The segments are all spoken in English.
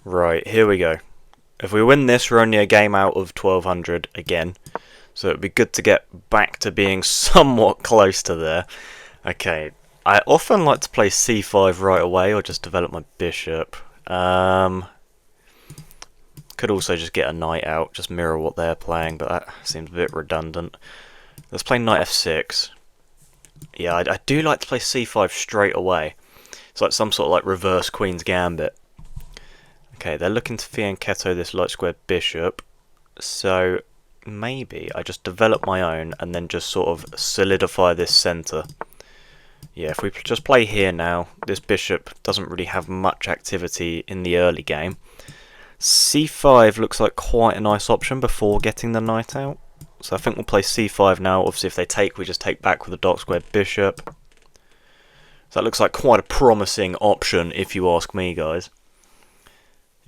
Right, here we go. If we win this, we're only a game out of 1200 again. So it'd be good to get back to being somewhat close to there. Okay, I often like to play c5 right away or just develop my bishop. Could also just get a knight out, just mirror what they're playing, but that seems a bit redundant. Let's play knight f6. Yeah, I do like to play c5 straight away. It's like some sort of like reverse queen's gambit. Okay, they're looking to fianchetto this light square bishop, so maybe I just develop my own and then just sort of solidify this centre. Yeah, if we just play here now, this bishop doesn't really have much activity in the early game. c5 looks like quite a nice option before getting the knight out. So I think we'll play c5 now. Obviously if they take, we just take back with a dark square bishop. So that looks like quite a promising option if you ask me, guys.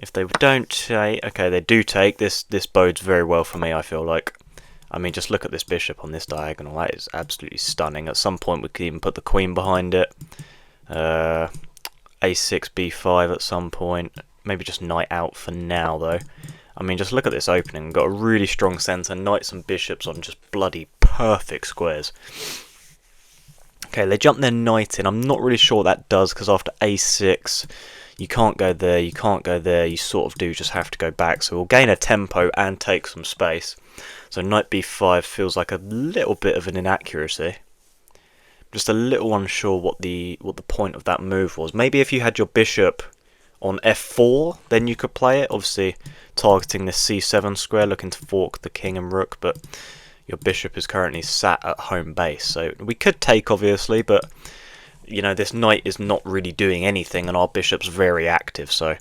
If they don't take, okay, they do take, this bodes very well for me, I feel like. I mean, just look at this bishop on this diagonal, that is absolutely stunning. At some point we could even put the queen behind it. A6, b5 at some point. Maybe just knight out for now, though. I mean, just look at this opening. We've got a really strong centre, knights and bishops on just bloody perfect squares. Okay, they jump their knight in. I'm not really sure what that does, because after a6... you can't go there, you can't go there, you sort of do just have to go back. So we'll gain a tempo and take some space. So knight b5 feels like a little bit of an inaccuracy. Just a little unsure what the point of that move was. Maybe if you had your bishop on f4, then you could play it. Obviously targeting this c7 square, looking to fork the king and rook, but your bishop is currently sat at home base. So we could take, obviously, but you know, this knight is not really doing anything and our bishop's very active, so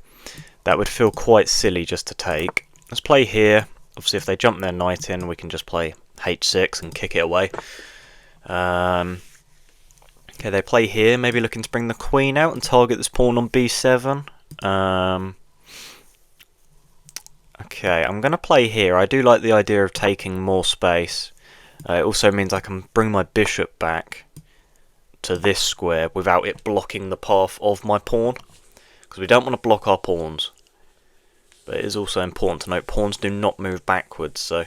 that would feel quite silly just to take. Let's play here. Obviously if they jump their knight in, we can just play h6 and kick it away. Okay, they play here, maybe looking to bring the queen out and target this pawn on b7. Okay, I'm going to play here. I do like the idea of taking more space. It also means I can bring my bishop back to this square without it blocking the path of my pawn, because we don't want to block our pawns. But it is also important to note pawns do not move backwards, so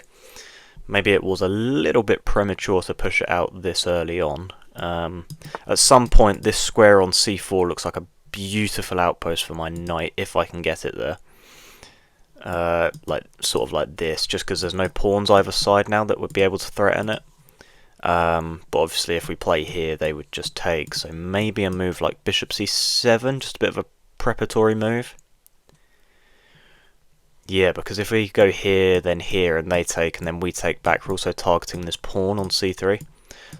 maybe it was a little bit premature to push it out this early on. At some point this square on c4 looks like a beautiful outpost for my knight if I can get it there. Like sort of like this, just because there's no pawns either side now that would be able to threaten it. But obviously if we play here they would just take, so maybe a move like bishop c7, just a bit of a preparatory move. Yeah, because if we go here then here and they take and then we take back, we're also targeting this pawn on c3.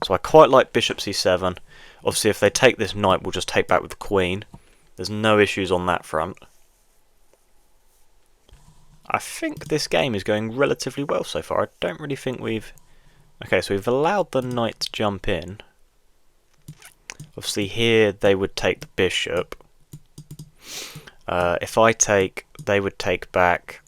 So I quite like bishop c7. Obviously if they take this knight we'll just take back with the queen. There's no issues on that front. I think this game is going relatively well so far. I don't really think we've... Okay, so we've allowed the knight to jump in. Obviously here they would take the bishop. If I take, they would take back.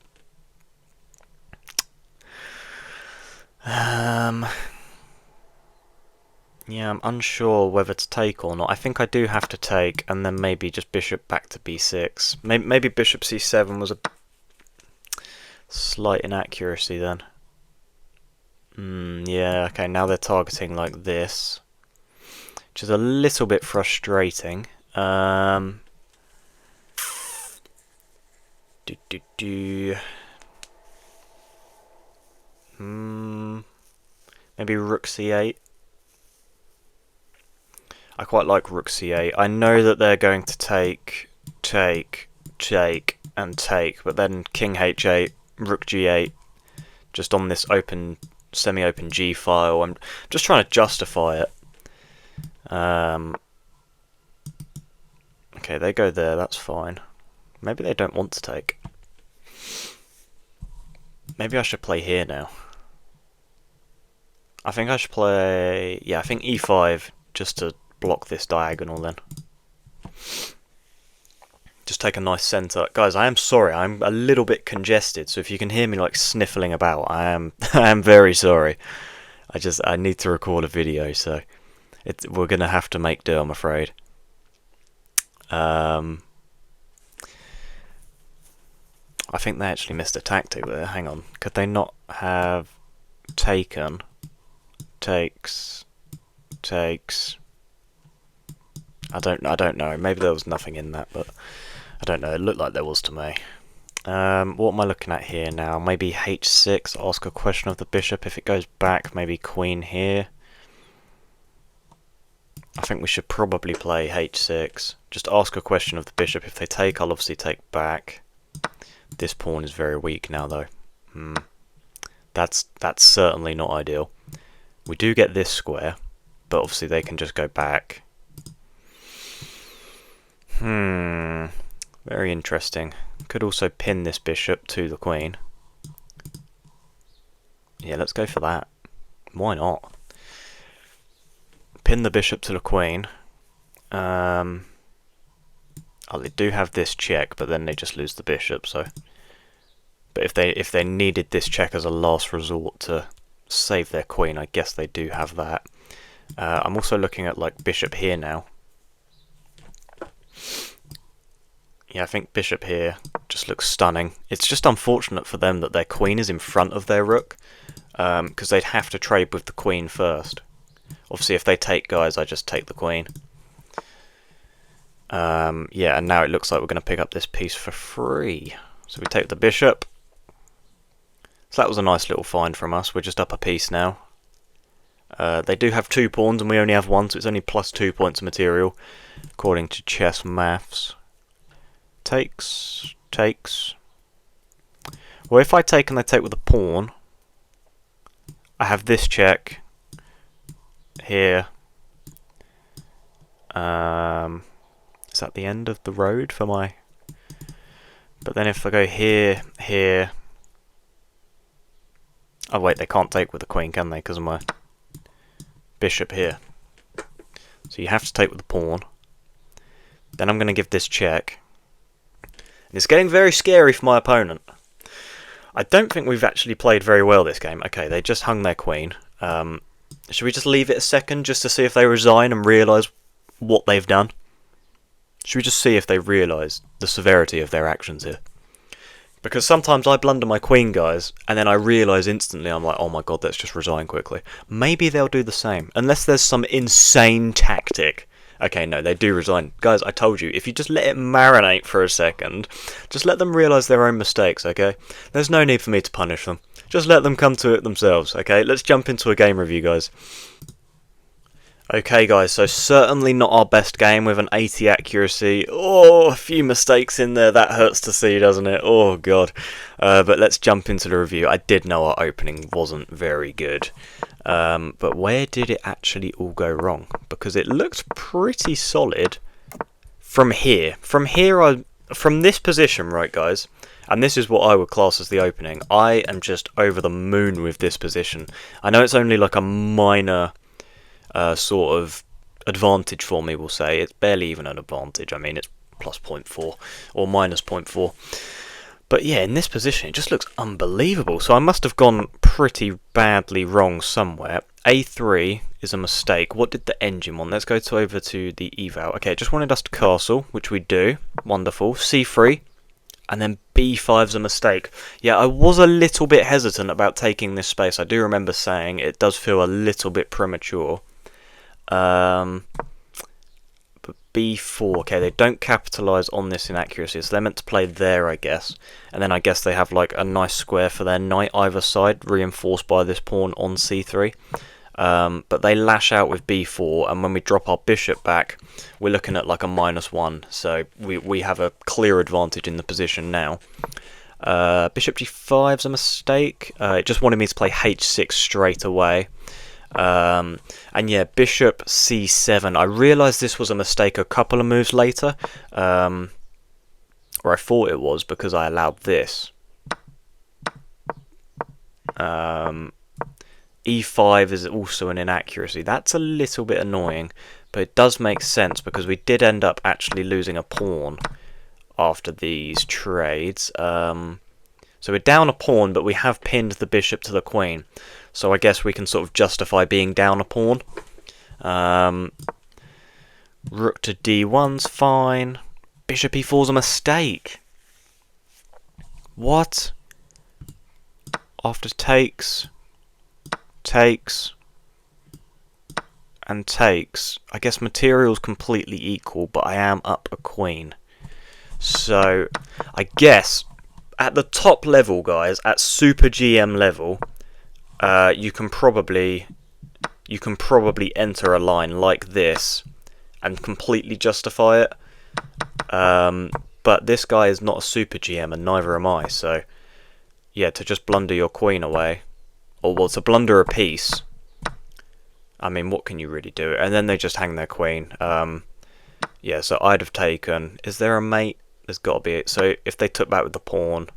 Yeah, I'm unsure whether to take or not. I think I do have to take, and then maybe just bishop back to b6. Maybe bishop c7 was a slight inaccuracy then. Yeah, okay, now they're targeting like this, which is a little bit frustrating. Maybe rook c8. I quite like rook c8. I know that they're going to take, and take, but then king h8, rook g8, just on this open, semi-open g file. I'm just trying to justify it. Okay, they go there, that's fine. Maybe they don't want to take. Maybe I should play here now. I think I should play... yeah, I think e5, just to block this diagonal then. Just take a nice centre. Guys, I am sorry, I'm a little bit congested, so if you can hear me like sniffling about, I am very sorry. I need to record a video, so we're going to have to make do, I'm afraid. I think they actually missed a tactic there. Hang on. Could they not have taken, takes? I don't know. Maybe there was nothing in that, but I don't know. It looked like there was to me. What am I looking at here now? Maybe h6, ask a question of the bishop. If it goes back, maybe queen here. I think we should probably play h6. Just ask a question of the bishop. If they take, I'll obviously take back. This pawn is very weak now, though. That's certainly not ideal. We do get this square, but obviously they can just go back. Very interesting. Could also pin this bishop to the queen. Yeah, let's go for that. Why not? Pin the bishop to the queen. Oh, they do have this check, but then they just lose the bishop. So, but if they needed this check as a last resort to save their queen, I guess they do have that. I'm also looking at like bishop here now. Yeah, I think bishop here just looks stunning. It's just unfortunate for them that their queen is in front of their rook, because they'd have to trade with the queen first. Obviously, if they take, guys, I just take the queen. Yeah, and now it looks like we're going to pick up this piece for free. So we take the bishop. So that was a nice little find from us. We're just up a piece now. They do have 2 pawns and we only have 1, so it's only plus 2 points of material, according to chess maths. Takes. Well, if I take and they take with a pawn, I have this check here. Is that the end of the road for my... But then if I go here... Oh wait, they can't take with the queen, can they? Because of my bishop here. So you have to take with the pawn. Then I'm going to give this check. And it's getting very scary for my opponent. I don't think we've actually played very well this game. Okay, they just hung their queen. Should we just leave it a second just to see if they resign and realise what they've done? Should we just see if they realise the severity of their actions here? Because sometimes I blunder my queen, guys, and then I realise instantly, I'm like, oh my god, let's just resign quickly. Maybe they'll do the same, unless there's some insane tactic. Okay, no, they do resign. Guys, I told you, if you just let it marinate for a second, just let them realise their own mistakes, okay? There's no need for me to punish them. Just let them come to it themselves, okay? Let's jump into a game review, guys. Okay, guys, so certainly not our best game with an 80 accuracy. Oh, a few mistakes in there. That hurts to see, doesn't it? Oh, God. But let's jump into the review. I did know our opening wasn't very good. But where did it actually all go wrong? Because it looked pretty solid from here. From this position, right, guys? And this is what I would class as the opening. I am just over the moon with this position. I know it's only like a minor... sort of advantage for me, we'll say. It's barely even an advantage. I mean, it's plus 0.4 or minus 0.4. But yeah, in this position, it just looks unbelievable. So I must have gone pretty badly wrong somewhere. A3 is a mistake. What did the engine want? Let's go over to the eval. Okay, it just wanted us to castle, which we do. Wonderful. C3. And then B5's a mistake. Yeah, I was a little bit hesitant about taking this space. I do remember saying it does feel a little bit premature. But B4, okay, they don't capitalise on this inaccuracy, so they're meant to play there, I guess. And then I guess they have like a nice square for their knight either side, reinforced by this pawn on C3. But they lash out with B4, and when we drop our bishop back, we're looking at like a -1, so we have a clear advantage in the position now. Bishop G5's a mistake. It just wanted me to play H6 straight away. And yeah, bishop c7. I realised this was a mistake a couple of moves later, or I thought it was because I allowed this. E5 is also an inaccuracy. That's a little bit annoying, but it does make sense because we did end up actually losing a pawn after these trades. So we're down a pawn, but we have pinned the bishop to the queen. So I guess we can sort of justify being down a pawn. Rook to d1's fine. Bishop e4's a mistake. What? After takes, takes, and takes. I guess material's completely equal, but I am up a queen. So, I guess, at the top level, guys, at Super GM level, you can probably enter a line like this and completely justify it. But this guy is not a Super GM, and neither am I, so yeah, to just blunder your queen away, or well, to blunder a piece, I mean, what can you really do? And then they just hang their queen. Yeah, so I'd have taken, is there a mate? There's got to be it. So if they took back with the pawn,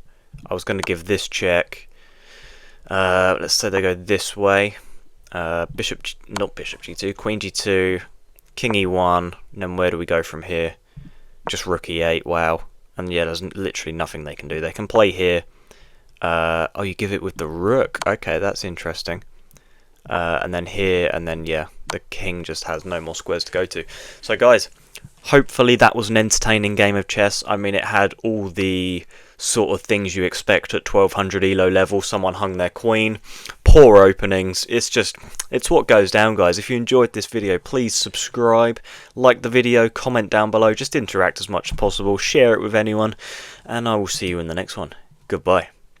I was going to give this check. Let's say they go this way. Not bishop g2, queen g2, king e1, and then where do we go from here? Just rook e8, wow. And yeah, there's literally nothing they can do. They can play here. Oh, you give it with the rook. Okay, that's interesting. And then here, and then yeah, the king just has no more squares to go to. So guys, hopefully that was an entertaining game of chess. I mean, it had all the sort of things you expect at 1200 elo level. Someone hung their queen, poor openings. It's what goes down, guys. If you enjoyed this video, please subscribe, like the video, comment down below, just interact as much as possible, share it with anyone, and I will see you in the next one. Goodbye.